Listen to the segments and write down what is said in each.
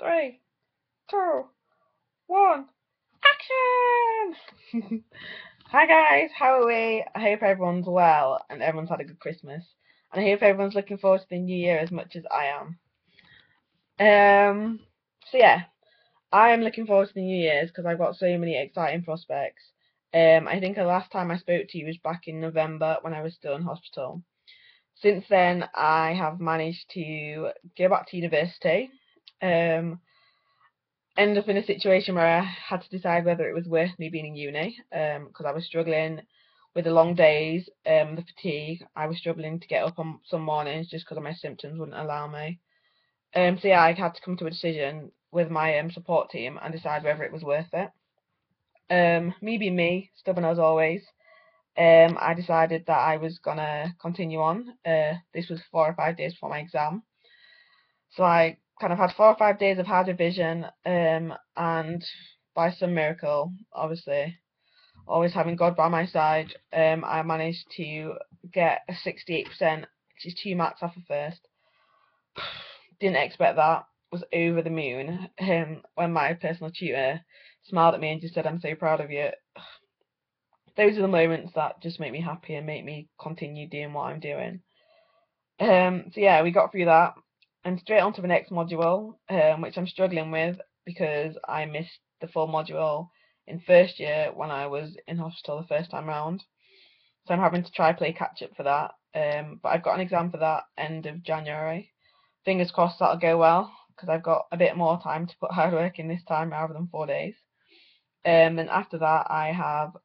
Three, two, one, action! Hi guys, how are we? I hope everyone's well and everyone's had a good Christmas. And I hope everyone's looking forward to the new year as much as I am. Um, so yeah, I am looking forward to the New Year's because I've got so many exciting prospects. I think the last time I spoke to you was back in November when I was still in hospital. Since then, I have managed to go back to university. Um, Ended up in a situation where I had to decide whether it was worth me being in uni, because I was struggling with the long days, the fatigue. I was struggling to get up on some mornings just because my symptoms wouldn't allow me. So yeah, I had to come to a decision with my support team and decide whether it was worth it. Me being me, stubborn as always, I decided that I was gonna continue on. This was 4 or 5 days before my exam, so I kind of had 4 or 5 days of hard revision, and by some miracle, obviously, always having God by my side, I managed to get a 68%, which is 2 marks off of first. Didn't expect that. Was over the moon. When my personal tutor smiled at me and just said, "I'm so proud of you." Those are the moments that just make me happy and make me continue doing what I'm doing. So yeah, we got through that and straight on to the next module, which I'm struggling with because I missed the full module in first year when I was in hospital the first time round. So I'm having to try play catch up for that. But I've got an exam for that end of January. Fingers crossed that'll go well because I've got a bit more time to put hard work in this time rather than 4 days. And after that, I have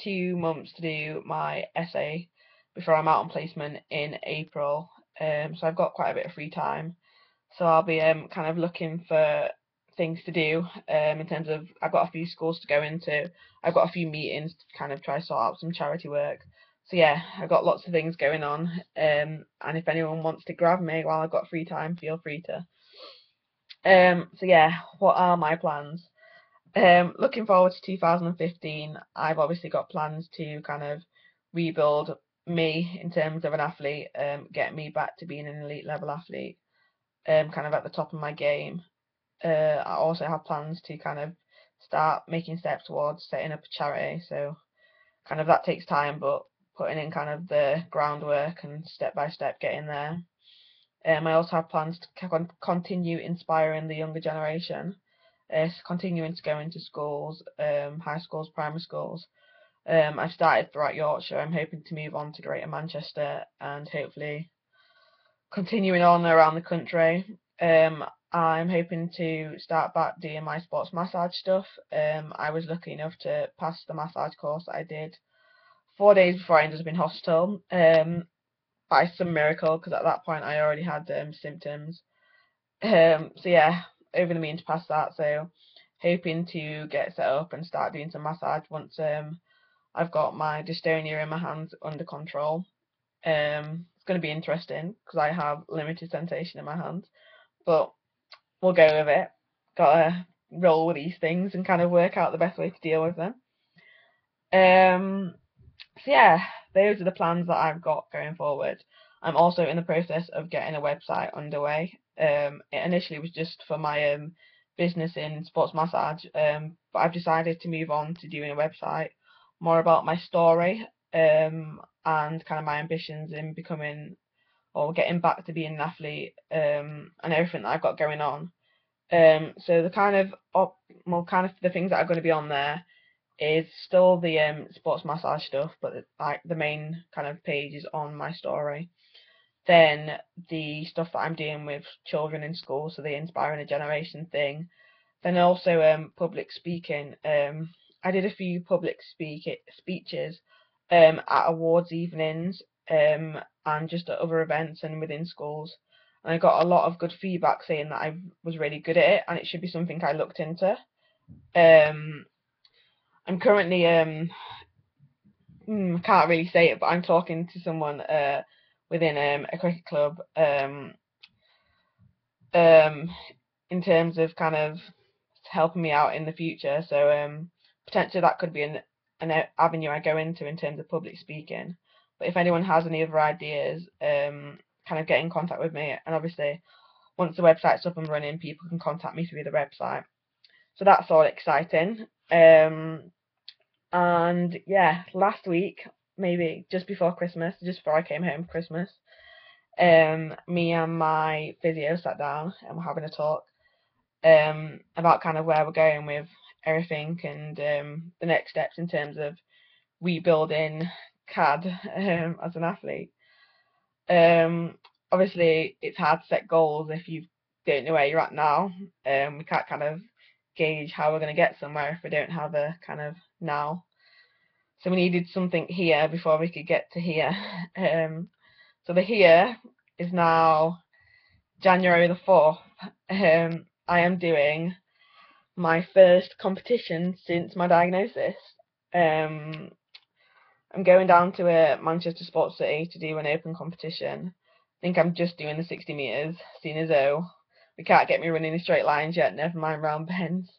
2 months to do my essay before I'm out on placement in April. So I've got quite a bit of free time. So I'll be kind of looking for things to do in terms of I've got a few schools to go into. I've got a few meetings to kind of try sort out some charity work. So yeah, I've got lots of things going on. And if anyone wants to grab me while I've got free time, feel free to. So yeah, what are my plans? Looking forward to 2015, I've obviously got plans to kind of rebuild me in terms of an athlete, get me back to being an elite level athlete, kind of at the top of my game. I also have plans to kind of start making steps towards setting up a charity, so kind of that takes time, but putting in kind of the groundwork and step by step getting there. I also have plans to continue inspiring the younger generation, continuing to go into schools, high schools, primary schools. I've started throughout Yorkshire. I'm hoping to move on to Greater Manchester and hopefully continuing on around the country. I'm hoping to start back doing my sports massage stuff. I was lucky enough to pass the massage course that I did 4 days before I ended up in hospital. By some miracle, because at that point I already had symptoms. So yeah, over the moon to pass that. So hoping to get set up and start doing some massage once I've got my dystonia in my hands under control. It's going to be interesting because I have limited sensation in my hands, but we'll go with it. Gotta roll with these things and kind of work out the best way to deal with them. Um, so yeah, those are the plans that I've got going forward. I'm also in the process of getting a website underway. It initially was just for my business in sports massage, but I've decided to move on to doing a website more about my story, and kind of my ambitions in becoming or getting back to being an athlete, and everything that I've got going on. So the kind of kind of the things that are going to be on there is still the sports massage stuff, but like the main kind of page is on my story. Then the stuff that I'm doing with children in school, so the inspiring a generation thing. Then also public speaking. I did a few public speeches at awards evenings, and just at other events and within schools. And I got a lot of good feedback saying that I was really good at it and it should be something I looked into. Um, I'm currently can't really say it, but I'm talking to someone within a cricket club, um, in terms of kind of helping me out in the future. So potentially that could be an avenue I go into in terms of public speaking. But if anyone has any other ideas, kind of get in contact with me. And obviously, once the website's up and running, people can contact me through the website. So that's all exciting. And yeah, last week, maybe just before Christmas, just before I came home for Christmas, me and my physio sat down and we're having a talk about kind of where we're going with everything and the next steps in terms of rebuilding CAD as an athlete. Obviously, it's hard to set goals if you don't know where you're at now. We can't kind of gauge how we're going to get somewhere if we don't have a kind of now. So we needed something here before we could get to here. So the here is now January the 4th. I am doing my first competition since my diagnosis. I'm going down to Manchester Sports City to do an open competition. I think I'm just doing the 60 metres, seeing as though we can't get me running in straight lines yet, never mind round bends.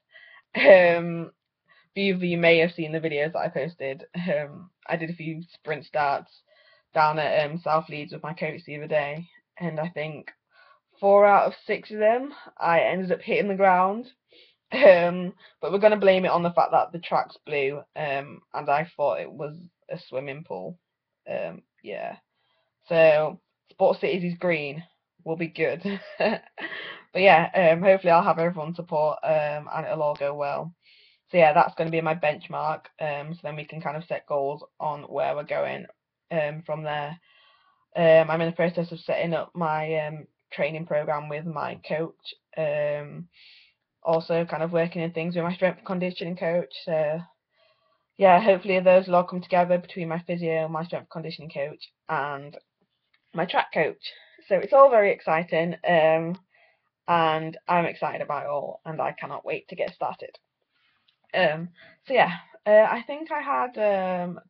Few of you may have seen the videos that I posted. I did a few sprint starts down at South Leeds with my coach the other day, and I think 4 out of 6 of them I ended up hitting the ground. But we're going to blame it on the fact that the track's blue, and I thought it was a swimming pool. Yeah. So Sports Cities is green. Will be good. But yeah, hopefully I'll have everyone's support, and it'll all go well. So yeah, that's going to be my benchmark. So then we can kind of set goals on where we're going from there. I'm in the process of setting up my training program with my coach. Also kind of working in things with my strength and conditioning coach. So yeah, hopefully those will all come together between my physio, my strength and conditioning coach, and my track coach. So it's all very exciting, and I'm excited about it all, and I cannot wait to get started. So yeah, I think I had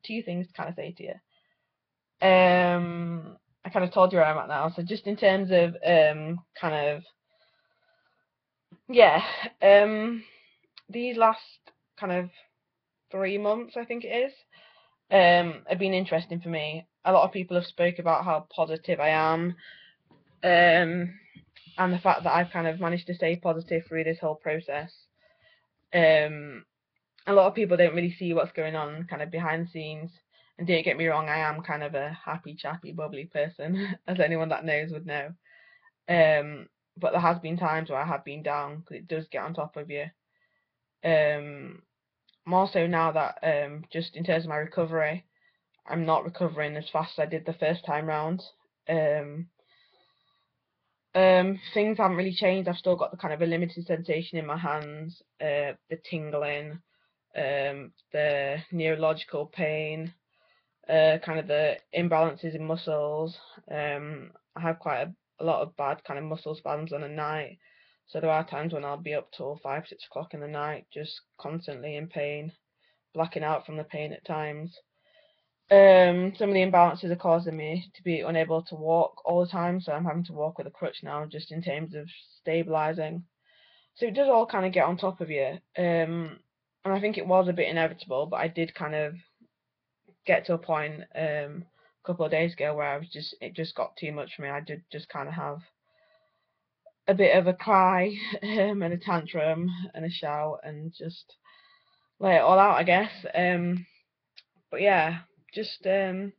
2 things to kind of say to you. I kind of told you where I'm at now. So just in terms of kind of yeah, these last kind of 3 months, I think it is, have been interesting for me. A lot of people have spoke about how positive I am, and the fact that I've kind of managed to stay positive through this whole process. A lot of people don't really see what's going on kind of behind the scenes. And don't get me wrong, I am kind of a happy, chappy, bubbly person, as anyone that knows would know. But there has been times where I have been down because it does get on top of you. More so now that just in terms of my recovery, I'm not recovering as fast as I did the first time round. Things haven't really changed. I've still got the kind of a limited sensation in my hands, the tingling, the neurological pain, kind of the imbalances in muscles. I have quite a lot of bad kind of muscle spasms on a night. So there are times when I'll be up till 5, 6 o'clock in the night, just constantly in pain, blacking out from the pain at times. Some of the imbalances are causing me to be unable to walk all the time, so I'm having to walk with a crutch now, just in terms of stabilising. So it does all kind of get on top of you. And I think it was a bit inevitable, but I did kind of get to a point a couple of days ago where it just got too much for me. I did just kind of have a bit of a cry and a tantrum and a shout and just let it all out, I guess. But yeah, just I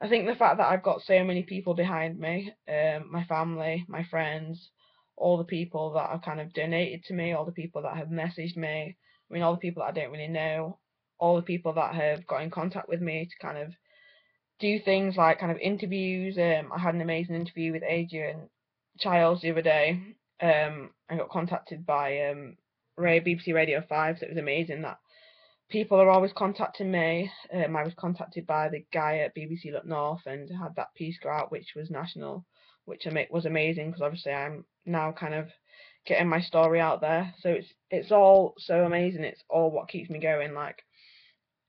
think the fact that I've got so many people behind me, my family, my friends, all the people that have kind of donated to me, all the people that have messaged me, I mean all the people that I don't really know, all the people that have got in contact with me to kind of do things like kind of interviews. I had an amazing interview with Adrian Childs the other day. I got contacted by BBC Radio 5, so it was amazing that people are always contacting me. I was contacted by the guy at BBC Look North and had that piece go out, which was national, which was amazing because obviously I'm now kind of getting my story out there. So it's all so amazing. It's all what keeps me going. Like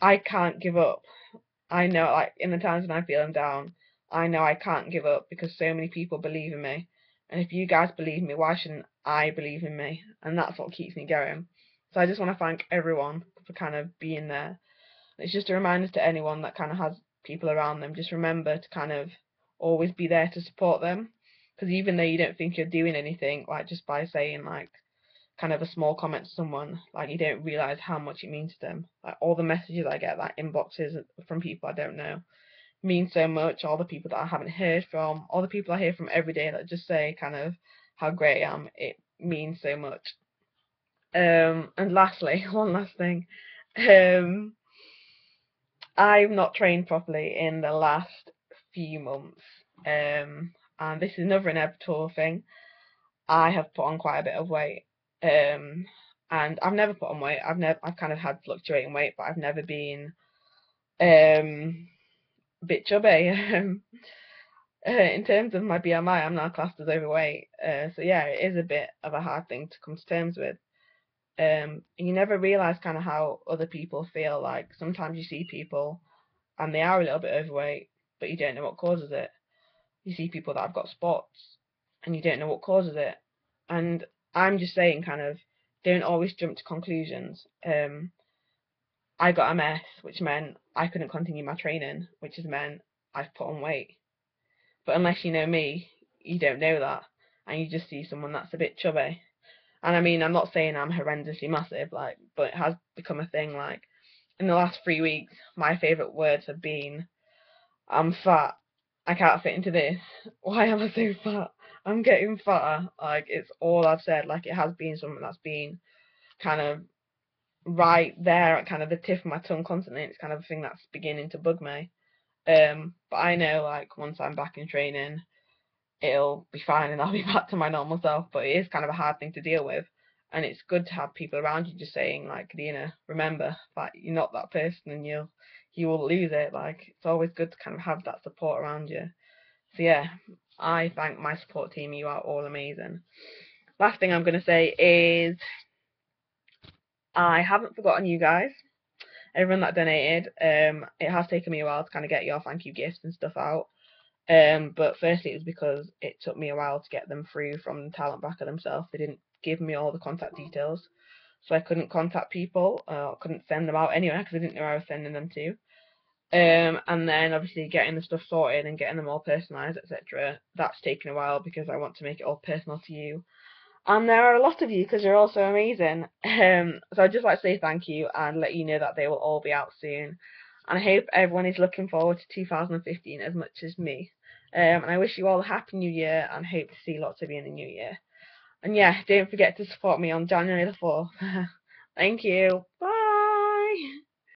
I can't give up. I know, like in the times when I'm feeling down, I know I can't give up because so many people believe in me. And if you guys believe in me, why shouldn't I believe in me? And that's what keeps me going. So I just want to thank everyone for kind of being there. It's just a reminder to anyone that kind of has people around them. Just remember to kind of always be there to support them. Because even though you don't think you're doing anything, like just by saying like kind of a small comment to someone, like you don't realize how much it means to them. Like all the messages I get, like inboxes from people I don't know, mean so much. All the people that I haven't heard from, all the people I hear from every day that just say kind of how great I am, it means so much. And lastly, one last thing, um, I've not trained properly in the last few months, and this is another inevitable thing. I have put on quite a bit of weight, um, and I've never put on weight. I've kind of had fluctuating weight, but I've never been a bit chubby. In terms of my BMI, I'm now classed as overweight. So yeah, it is a bit of a hard thing to come to terms with. And you never realise kind of how other people feel. Like sometimes you see people and they are a little bit overweight, but you don't know what causes it. You see people that have got spots and you don't know what causes it. And I'm just saying, kind of, don't always jump to conclusions. I got MS, which meant I couldn't continue my training, which has meant I've put on weight. But unless you know me, you don't know that, and you just see someone that's a bit chubby. And I mean, I'm not saying I'm horrendously massive, like, but it has become a thing. Like in the last 3 weeks, my favourite words have been, "I'm fat. I can't fit into this. Why am I so fat? I'm getting fatter." Like it's all I've said. Like it has been something that's been kind of right there at kind of the tip of my tongue constantly. It's kind of a thing that's beginning to bug me. But I know like once I'm back in training, it'll be fine and I'll be back to my normal self. But it is kind of a hard thing to deal with, and it's good to have people around you just saying like, Dina, remember that you're not that person, and you will lose it. Like it's always good to kind of have that support around you. So yeah, I thank my support team. You are all amazing. Last thing I'm going to say is I haven't forgotten you guys. Everyone that donated. It has taken me a while to kind of get your thank you gifts and stuff out. But firstly, it was because it took me a while to get them through from the talent backer themselves. They didn't give me all the contact details, so I couldn't contact people. Couldn't send them out anywhere because I didn't know where I was sending them to. And then obviously getting the stuff sorted and getting them all personalised, etc. That's taken a while because I want to make it all personal to you. And there are a lot of you because you're all so amazing. So I'd just like to say thank you and let you know that they will all be out soon. And I hope everyone is looking forward to 2015 as much as me. And I wish you all a happy new year and hope to see lots of you in the new year. And yeah, don't forget to support me on January the 4th. Thank you. Bye.